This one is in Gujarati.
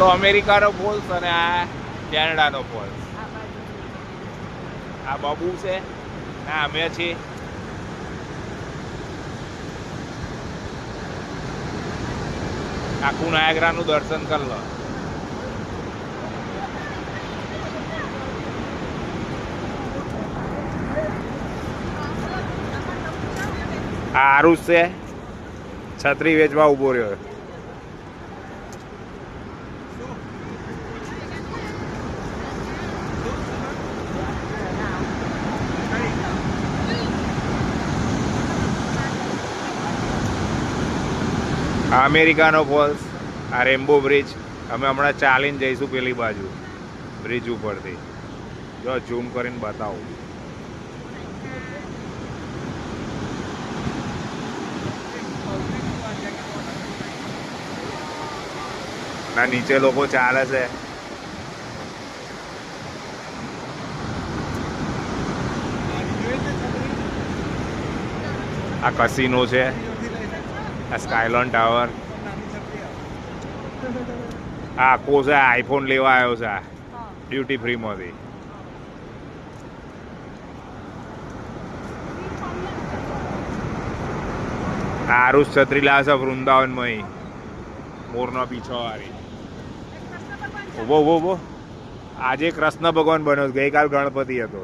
પેલો અમેરિકાનો ફોલ્સ અને આ કેનેડાનો ફોલ્સ. આ બાબુ છે ના અમે છીએ. આખું નાયગ્રાનું દર્શન કરી લો. આ આરુષ છે, છત્રી વેચવા ઉભો રહ્યો. આ અમેરિકાનો ફોલ્સ, આ રેમ્બો બ્રિજ. અમે હમણાં ચાલીને જઈશું પેલી બાજુ બ્રિજ ઉપરથી. જો ઝૂમ કરીને બતાવું. ના નીચે લોકો ચાલે છે. આ કસિનો છે, આ સ્કાયલોન ટાવર. આ આખો છે આઈફોન લેવા આવ્યો છે ડ્યુટી ફ્રીમાંથી. આરુષ છત્રી લાવશે વૃંદાવનમાં મોરનો પીછો વાળી. ઉભો ઉભો ઉભો. આજે કૃષ્ણ ભગવાન બન્યો, ગઈકાલ ગણપતિ હતો.